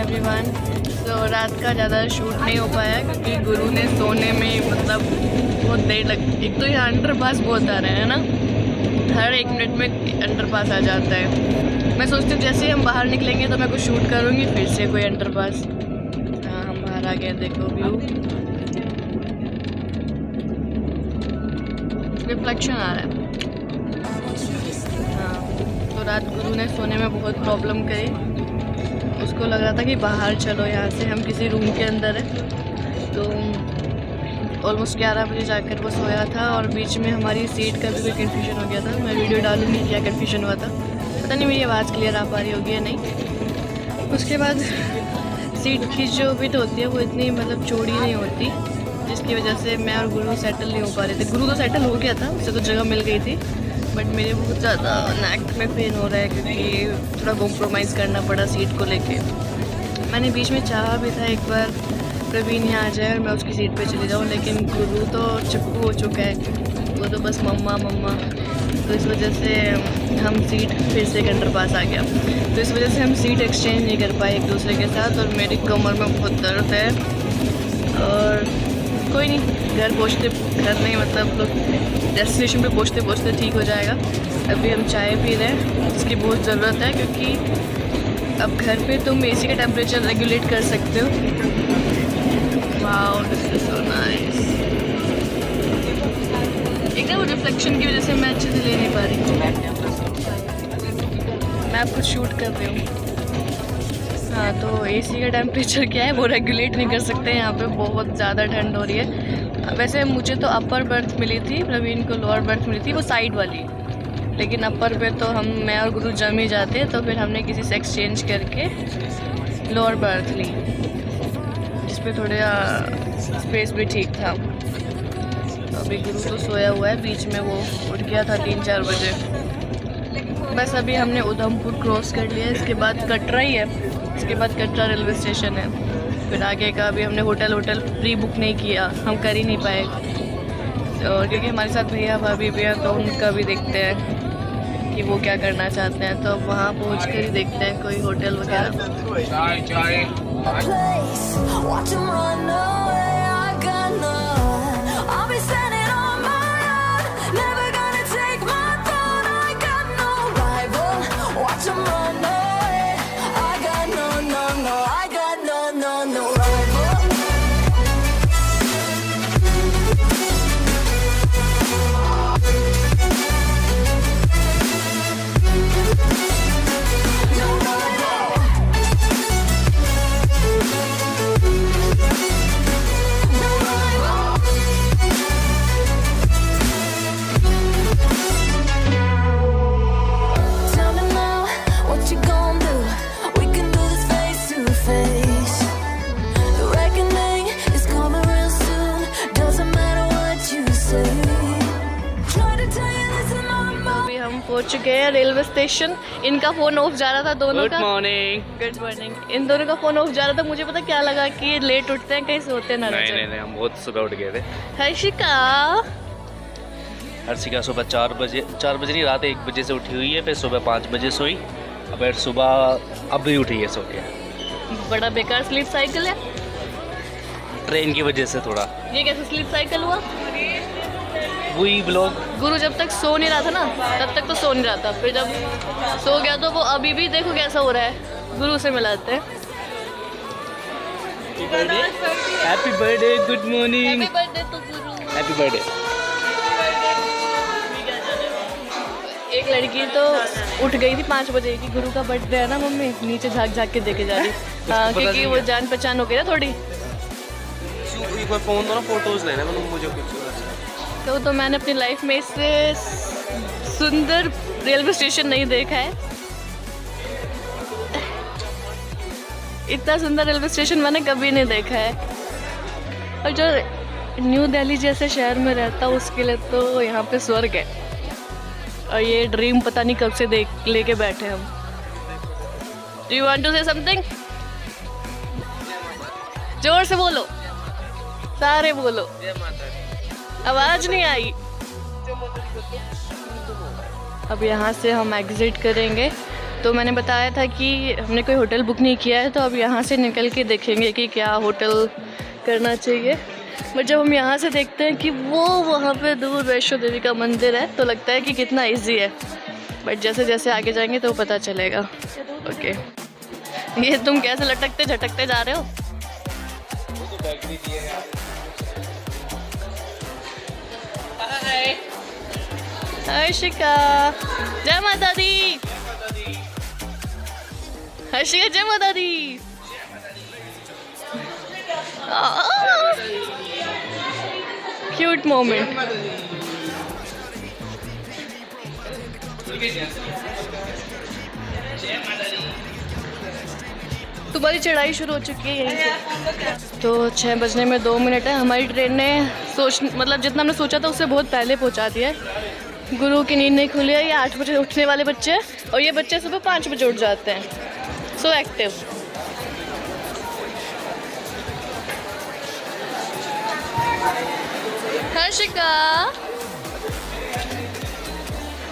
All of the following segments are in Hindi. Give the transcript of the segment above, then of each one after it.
एवरीवन। तो रात का ज़्यादा शूट नहीं हो पाया क्योंकि गुरु ने सोने में मतलब बहुत देर लग। एक तो यहाँ अंडरपास बहुत आ रहे हैं ना, हर 1 मिनट में अंडरपास आ जाता है। मैं सोचती हूँ जैसे ही हम बाहर निकलेंगे तो मैं कुछ शूट करूँगी, फिर से कोई अंडरपास। हाँ हम बाहर आ गए, देखो व्यू, रिफ्लेक्शन आ रहा है। हाँ तो रात गुरु ने सोने में बहुत प्रॉब्लम करी। उसको लग रहा था कि बाहर चलो यहाँ से, हम किसी रूम के अंदर है। तो ऑलमोस्ट 11 बजे जाकर वो सोया था और बीच में हमारी सीट का भी कोई कन्फ्यूजन हो गया था। मैं वीडियो डालूंगी क्या कन्फ्यूजन हुआ था, पता नहीं मेरी आवाज़ क्लियर आ पा रही होगी या नहीं। उसके बाद सीट की जो विड्थ होती है वो इतनी मतलब चौड़ी नहीं होती, जिसकी वजह से मैं और गुरु सेटल नहीं हो पा रहे थे। गुरु तो सेटल हो गया था, उससे तो जगह मिल गई थी, बट मेरे बहुत ज़्यादा नेक में पेन हो रहा है क्योंकि थोड़ा कॉम्प्रोमाइज़ करना पड़ा सीट को लेके। मैंने बीच में चाहा भी था एक बार प्रवीण यहाँ आ जाए और मैं उसकी सीट पे चली जाऊँ, लेकिन गुरु तो चुप्पू हो चुका है, वो तो बस मम्मा मम्मा। तो इस वजह से हम सीट फिर से एक अंडरपास आ गया, तो इस वजह से हम सीट एक्सचेंज नहीं कर पाए एक दूसरे के साथ। और मेरी कमर में बहुत दर्द है और कोई नहीं, घर पहुँचते, घर नहीं मतलब डेस्टिनेशन पे पहुँचते पहुँचते ठीक हो जाएगा। अभी हम चाय पी रहे हैं, इसकी बहुत ज़रूरत है क्योंकि अब घर पे तुम एसी का टेम्परेचर रेगुलेट कर सकते हो। Wow this is so nice. एक ना वो रिफ्लेक्शन की वजह से मैं अच्छे से ले नहीं पा रही हूँ। मैं आपको शूट कर रही हूँ। हाँ तो एसी का टेम्परेचर क्या है वो रेगुलेट नहीं कर सकते, यहाँ पे बहुत ज़्यादा ठंड हो रही है। वैसे मुझे तो अपर बर्थ मिली थी, प्रवीण को लोअर बर्थ मिली थी, वो साइड वाली। लेकिन अपर पे तो मैं और गुरु जम ही जाते, तो फिर हमने किसी से एक्सचेंज करके लोअर बर्थ ली, जिस पे थोड़ा स्पेस भी ठीक था। तो अभी गुरु तो सोया हुआ है, बीच में वो उठ गया था 3-4 बजे। बस अभी हमने उधमपुर क्रॉस कर लिया, इसके बाद कटरा ही है, इसके बाद कटरा रेलवे स्टेशन है। फिर आगे का अभी हमने होटल प्री बुक नहीं किया, हम कर ही नहीं पाए, और क्योंकि हमारे साथ भैया भाभी भी हैं तो उनका भी देखते हैं कि वो क्या करना चाहते हैं। तो वहाँ पहुँच कर ही देखते हैं कोई होटल वगैरह। पहुंच चुके हैं रेलवे स्टेशन। इनका फ़ोन ऑफ जा रहा था दोनों का। Good morning. इन दोनों का फ़ोन ऑफ जा रहा था। मुझे पता क्या लगा कि लेट उठते हैं, कहीं सोते ना। नहीं हम बहुत सुबह उठ गए थे। हर्षिका सुबह 4 बजे नहीं, रात 1 बजे से उठी हुई है, फिर सुबह 5 बजे सोई, अब सुबह अब भी उठी है सो के। बड़ा बेकार स्लीप साइकिल है, ट्रेन की वजह से थोड़ा। ये कैसे स्लीप साइकिल हुआ? वही ब्लॉग। गुरु जब तक सो नहीं रहा था ना, तब तक तो सो नहीं रहा था, फिर जब सो गया तो वो अभी भी देखो कैसा हो रहा है। गुरु से मिलाते हैं। Happy birthday, good morning. Happy birthday तो गुरु। Happy birthday. एक लड़की तो उठ गई थी 5 बजे की, गुरु का बर्थडे है ना मम्मी, नीचे झाँक झाँक के देखे जा रही। हाँ क्योंकि वो जान पहचान हो गई ना थोड़ी। फोन दो ना, फोटोज लेना मुझे कुछ। तो मैंने अपनी लाइफ में इससे सुंदर रेलवे स्टेशन नहीं देखा है। इतना सुंदर रेलवे स्टेशन मैंने कभी नहीं देखा है। और जो न्यू दिल्ली जैसे शहर में रहता है उसके लिए तो यहाँ पे स्वर्ग है। और ये ड्रीम पता नहीं कब से देख लेके बैठे हम। Do you want to say something? जोर से बोलो, सारे बोलो, आवाज नहीं आई। अब यहाँ से हम एग्जिट करेंगे तो मैंने बताया था कि हमने कोई होटल बुक नहीं किया है, तो अब यहाँ से निकल के देखेंगे कि क्या होटल करना चाहिए। बट जब हम यहाँ से देखते हैं कि वो वहाँ पे दूर वैष्णो देवी का मंदिर है, तो लगता है कि कितना इजी है। बट जैसे जैसे आगे जाएंगे तो पता चलेगा। ओके, ये तुम कैसे लटकते झटकते जा रहे हो? हर्षिका, जय माता दी। हर्षिका, जय माता दी। Cute moment. तुम्हारी चढ़ाई शुरू हो चुकी है यहीं से। तो 6 बजने में 2 मिनट है। हमारी ट्रेन ने मतलब जितना हमने सोचा था उससे बहुत पहले पहुंचा दिया है। गुरु की नींद नहीं खुली है। ये 8 बजे उठने वाले बच्चे हैं और ये बच्चे सुबह 5 बजे उठ जाते हैं। So active. हर्षिका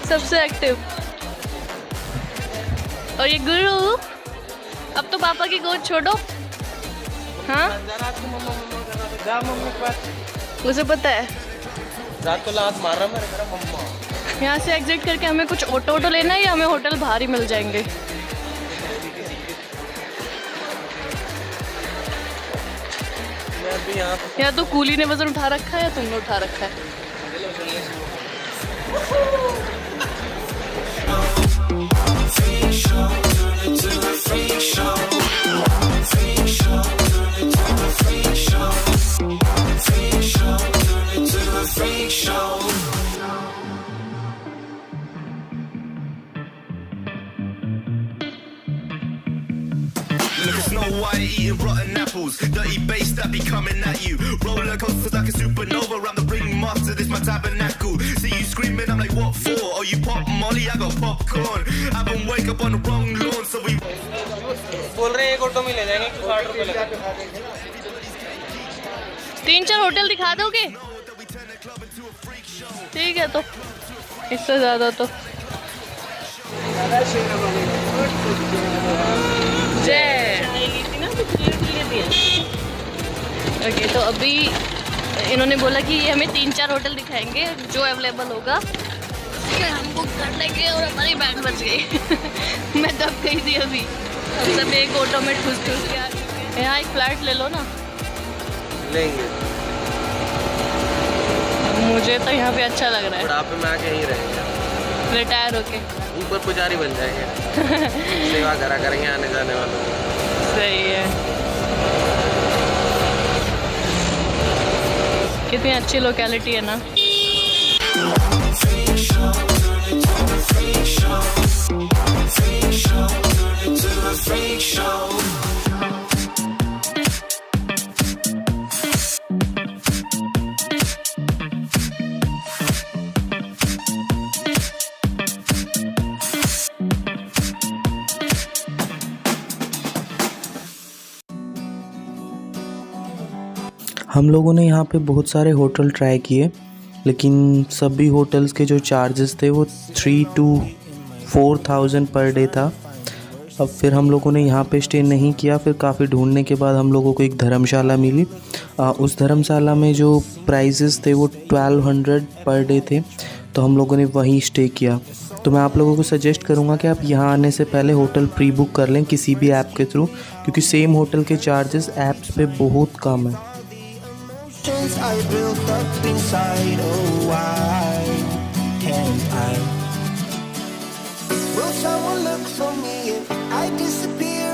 सबसे एक्टिव। और ये गुरु, अब तो पापा की गोद छोड़ो। हाँ, मुझे पता है। रात को लात मार रहा मेरा मम्मा। यहाँ से एग्जिट करके हमें कुछ ऑटो लेना है या हमें होटल बाहर ही मिल जाएंगे? मैं भी यहाँ तो कूली ने वजन उठा रखा है या तुमने उठा रखा है? Look at Snow White eating rotten apples. Dirty bass that be coming at you. Roller coasters like a supernova. I'm the ringmaster, this my tabernacle. See you screaming, I'm like, what for? Oh, you pop Molly, I got popcorn. I haven't wake up on the wrong lawn, so we. बोल रहे हैं एक ऑटो में ले जाएंगे, 60 रुपये लगेगा। 3-4 होटल दिखा दोगे? ठीक है, तो इससे ज़्यादा तो ओके। तो अभी इन्होंने बोला कि ये हमें 3-4 होटल दिखाएंगे जो अवेलेबल होगा, फिर हम बुक कर लेंगे। और हमारी बैग बच गई। मैं दब गई थी अभी। हम सब एक ऑटो में ठूस के आ चुके हैं। यहाँ एक फ्लैट ले लो ना। लेंगे। मुझे तो यहाँ पे अच्छा लग रहा है। बुढ़ापे में आके यहीं रहेंगे, रिटायर होके ऊपर पुजारी बन जाएंगे। सेवा करा करेंगे आने जाने वालों को। सही है। कितनी अच्छी लोकेलिटी है ना। हम लोगों ने यहाँ पे बहुत सारे होटल ट्राई किए, लेकिन सभी होटल्स के जो चार्जेस थे वो 3,000 to 4,000 पर डे था। अब फिर हम लोगों ने यहाँ पे स्टे नहीं किया। फिर काफ़ी ढूंढने के बाद हम लोगों को एक धर्मशाला मिली। उस धर्मशाला में जो प्राइसेस थे वो 1200 पर डे थे, तो हम लोगों ने वहीं स्टे किया। तो मैं आप लोगों को सजेस्ट करूँगा कि आप यहाँ आने से पहले होटल प्री बुक कर लें किसी भी ऐप के थ्रू, क्योंकि सेम होटल के चार्जेस ऐप्स पे बहुत कम है। I built up inside, oh why can't I? Will someone look for me if I disappear?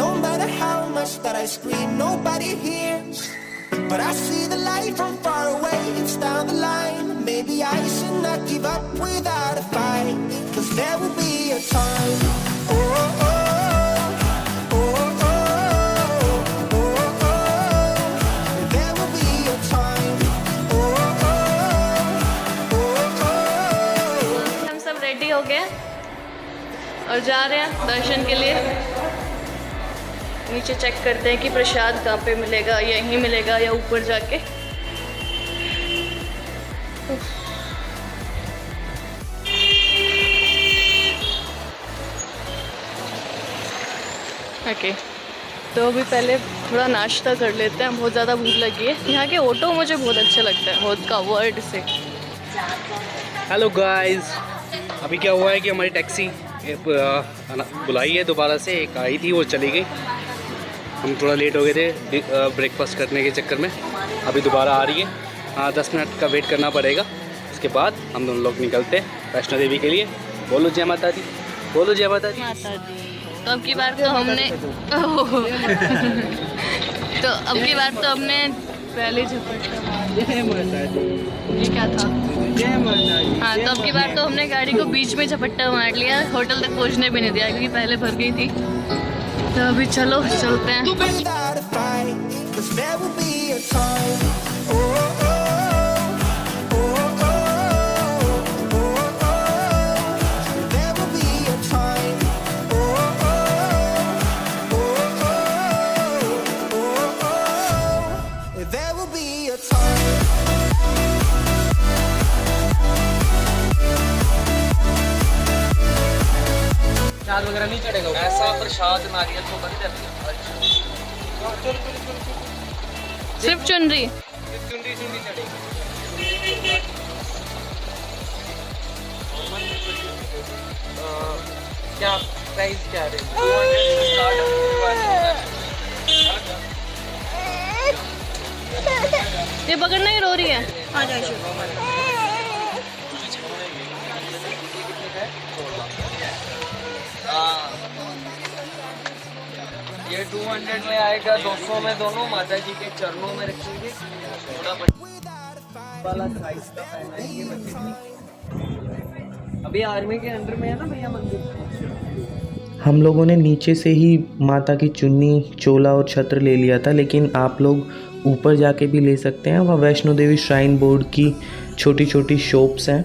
No matter how much that I scream, nobody hears. But I see the light from far away, it's down the line. Maybe I should not give up without a fight, 'cause there will be a time. Oh, oh, oh. हो गया और जा रहे हैं दर्शन के लिए। नीचे चेक करते हैं कि प्रसाद कहाँ पे मिलेगा, यहीं मिलेगा या ऊपर जाके। ओके, तो अभी पहले थोड़ा नाश्ता कर लेते हैं, बहुत ज़्यादा भूख लगी है। यहाँ के ऑटो मुझे बहुत अच्छे लगते हैं, बहुत कवर्ड से। हेलो गाइस, अभी क्या हुआ है कि हमारी टैक्सी बुलाई है दोबारा से, एक आई थी वो चली गई। हम थोड़ा लेट हो गए थे ब्रेकफास्ट करने के चक्कर में, अभी दोबारा आ रही है। हाँ, 10 मिनट का वेट करना पड़ेगा, उसके बाद हम दोनों लोग निकलते हैं वैष्णो देवी के लिए। बोलो जय माता दी, बोलो जय माता दी। माता दी। तो अब की बार तो हमने पहले झपट्टा मार ये क्या था? हाँ, तो अब की बार तो हमने गाड़ी को बीच में झपट्टा मार लिया, होटल तक पहुँचने भी नहीं दिया क्योंकि पहले भर गई थी। तो अभी चलो चलते हैं। Without a fight, 'cause there will be a time. Oh, oh, oh, oh, oh, oh. There will be a time. Oh, oh, oh, oh, oh. There will be a time. प्रसाद वगैरह नहीं चढ़ेगा, ऐसा प्रसाद नारियल को बन जाती है। सिर्फ चुनरी। चुंडी चढ़ेगी। क्या प्राइस क्या है? ये पकड़ना ही रो रही है। आ जाओ। ये 200 में आएगा, 200 में दोनों माता जी के चरणों में रखेंगे। थोड़ा वाला साइज का पहना है ये बच्चे। अभी आर्मी के अंडर में है ना भैया मंदिर। हम लोगों ने नीचे से ही माता की चुन्नी, चोला और छत्र ले लिया था, लेकिन आप लोग ऊपर जाके भी ले सकते हैं। वहाँ वैष्णो देवी श्राइन बोर्ड की छोटी छोटी शॉप्स हैं,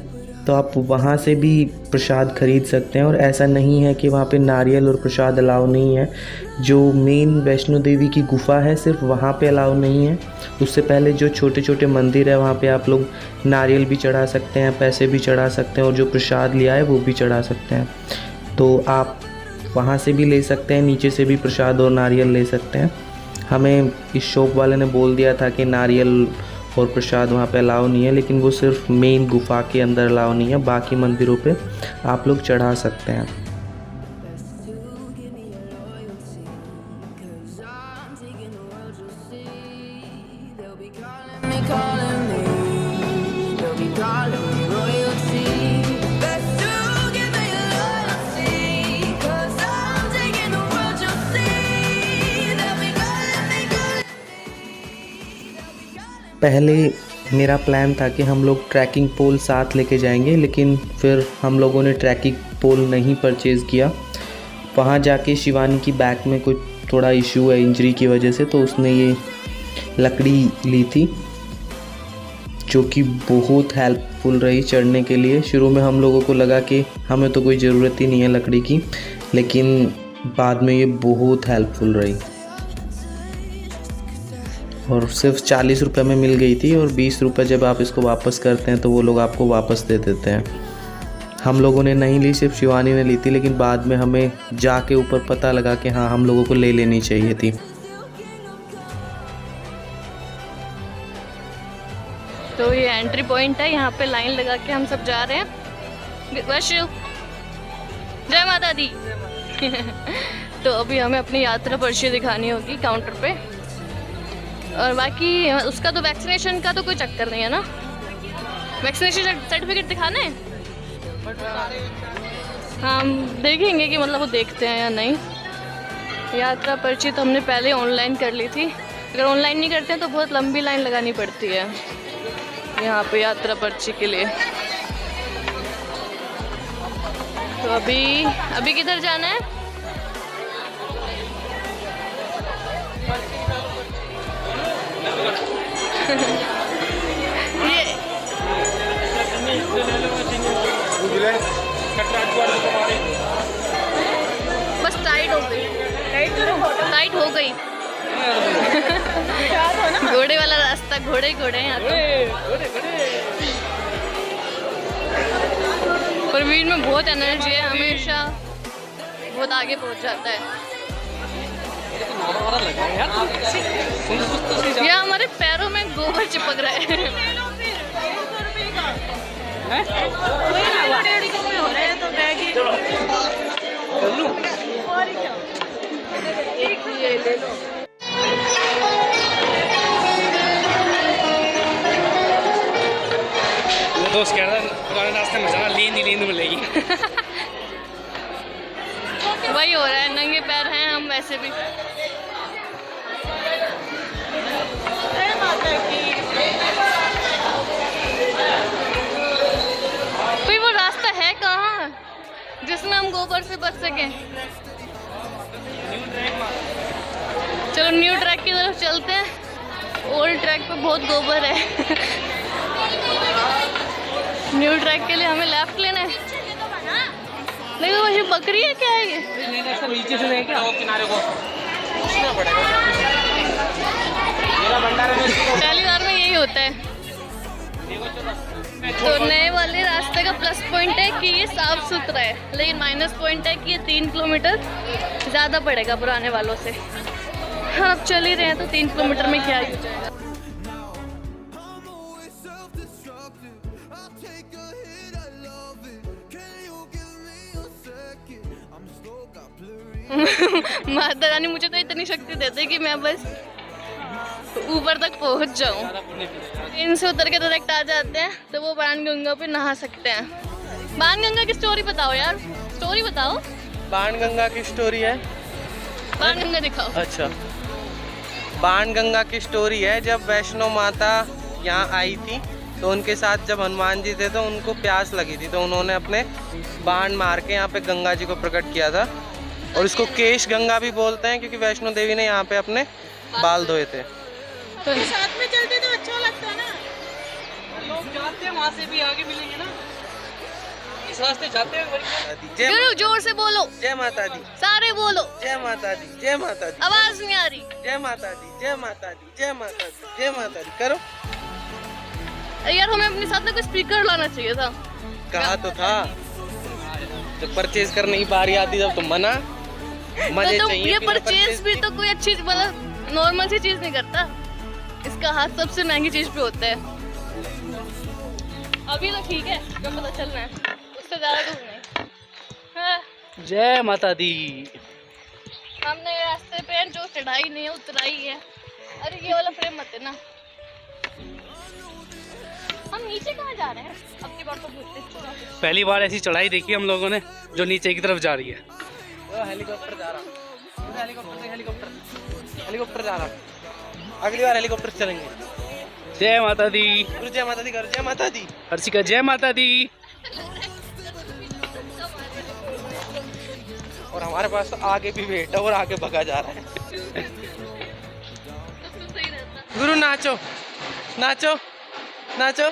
तो आप वहाँ से भी प्रसाद खरीद सकते हैं। और ऐसा नहीं है कि वहाँ पे नारियल और प्रसाद अलाउ नहीं है। जो मेन वैष्णो देवी की गुफा है सिर्फ वहाँ पे अलाउ नहीं है, उससे पहले जो छोटे छोटे मंदिर है वहाँ पे आप लोग नारियल भी चढ़ा सकते हैं, पैसे भी चढ़ा सकते हैं, और जो प्रसाद लिया है वो भी चढ़ा सकते हैं। तो आप वहाँ से भी ले सकते हैं, नीचे से भी प्रसाद और नारियल ले सकते हैं। हमें इस शॉप वाले ने बोल दिया था कि नारियल और प्रसाद वहाँ पे अलाउ नहीं है, लेकिन वो सिर्फ मेन गुफा के अंदर अलाउ नहीं है, बाकी मंदिरों पे आप लोग चढ़ा सकते हैं। पहले मेरा प्लान था कि हम लोग ट्रैकिंग पोल साथ लेके जाएंगे, लेकिन फिर हम लोगों ने ट्रैकिंग पोल नहीं परचेज़ किया। वहाँ जाके शिवानी की बैक में कुछ थोड़ा इशू है इंजरी की वजह से, तो उसने ये लकड़ी ली थी जो कि बहुत हेल्पफुल रही चढ़ने के लिए। शुरू में हम लोगों को लगा कि हमें तो कोई ज़रूरत ही नहीं है लकड़ी की, लेकिन बाद में ये बहुत हेल्पफुल रही और सिर्फ 40 रुपये में मिल गई थी। और 20 रुपये जब आप इसको वापस करते हैं तो वो लोग आपको वापस दे देते हैं। हम लोगों ने नहीं ली, सिर्फ शिवानी ने ली थी, लेकिन बाद में हमें जाके ऊपर पता लगा कि हाँ, हम लोगों को ले लेनी चाहिए थी। तो ये एंट्री पॉइंट है, यहाँ पे लाइन लगा के हम सब जा रहे हैं। वैष्णो जय माता दी। तो अभी हमें अपनी यात्रा पर्ची दिखानी होगी काउंटर पे, और बाकी उसका तो वैक्सीनेशन का तो कोई चक्कर नहीं है ना। वैक्सीनेशन सर्टिफिकेट दिखाना है, हम देखेंगे कि मतलब वो देखते हैं या नहीं। यात्रा पर्ची तो हमने पहले ऑनलाइन कर ली थी, अगर ऑनलाइन नहीं करते हैं तो बहुत लंबी लाइन लगानी पड़ती है यहाँ पे यात्रा पर्ची के लिए। तो अभी किधर जाना है? बस टाइट हो गई, टाइट हो गई। घोड़े वाला रास्ता, घोड़े घोड़े यहाँ तो। परवीन में बहुत एनर्जी है, हमेशा बहुत आगे पहुँच जाता है। ये हमारे पैरों में गोबर चिपक रहा है। दोस्त कह रहा पुराने रास्ते में जाना, नींद मिलेगी। वही हो रहा है, नंगे पैर हैं हम वैसे भी। कोई वो रास्ता है कहाँ जिसमें हम गोबर से बच सकें? चलो न्यू ट्रैक की तरफ चलते हैं। ओल्ड ट्रैक पे बहुत गोबर है। न्यू ट्रैक के लिए हमें लेफ्ट लेना है। नहीं वो ये बकरी है क्या है ये? नीचे से क्या किनारे को पहली बार में यही होता है। तो नए वाले रास्ते का प्लस पॉइंट है कि ये साफ सुथरा है, लेकिन माइनस पॉइंट है कि ये 3 किलोमीटर ज़्यादा पड़ेगा पुराने वालों से। हाँ अब चल ही रहे हैं तो 3 किलोमीटर में क्या ही हो जाएगा। माता रानी मुझे तो इतनी शक्ति देते कि मैं बस ऊपर तक पहुंच जाऊं। इनसे उतर के डायरेक्ट आ जाते हैं तो वो बाणगंगा पे नहा सकते हैं। बाणगंगा की स्टोरी बताओ यार, स्टोरी बताओ। बाणगंगा की स्टोरी है। बाणगंगा दिखाओ। अच्छा, बाणगंगा की स्टोरी है, जब वैष्णो माता यहाँ आई थी तो उनके साथ जब हनुमान जी थे तो उनको प्यास लगी थी, तो उन्होंने अपने बाण मार के यहाँ पे गंगा जी को प्रकट किया था। और इसको केश गंगा भी बोलते हैं क्योंकि वैष्णो देवी ने यहाँ पे अपने बाल धोए थे। तो साथ में चलते तो अच्छा लगता है ना। लोग जाते हैं वहाँ से भी आगे मिलेंगे ना, इस रास्ते जाते हैं। जय गुरु जोर से बोलो। जय माता दी, सारे बोलो। जय माता दी, जय माता दी, आवाज नहीं आ रही। जय माता दी, जय माता दी, जय माता दी, जय माता दी करो। यार हमें अपने साथ में कोई स्पीकर लाना चाहिए था। कहा तो था, जब परचेज करने की बारी आती तब तो मना। मजे तो चाहिए ये बिना परचेज भी तो कोई अच्छी मतलब नॉर्मल सी चीज नहीं करता। इसका हाथ सबसे महंगी चीज पे होता है। अभी तो ठीक है, जब पता चलना है उससे ज्यादा दूर नहीं। हाँ, जय माता दी। हमने ये रास्ते पे जो चढ़ाई नहीं है उतराई है। अरे ये वाला फ्रेम मत है ना। हम नीचे कहाँ जा रहे हैं? अब की बार तो भूलते। पहली बार ऐसी चढ़ाई देखी हम लोगों ने जो नीचे की तरफ जा रही है। हेलीकॉप्टर जा रहा, हेलीकॉप्टर जा रहा। अगली बार हेलीकॉप्टर से चलेंगे। जय माता दी। गुरु जय माता दी करो, जय माता दी। हर्षिका जय माता दी। और हमारे पास तो आगे भी वेट है और आगे भगा जा रहा है। गुरु नाचो नाचो नाचो।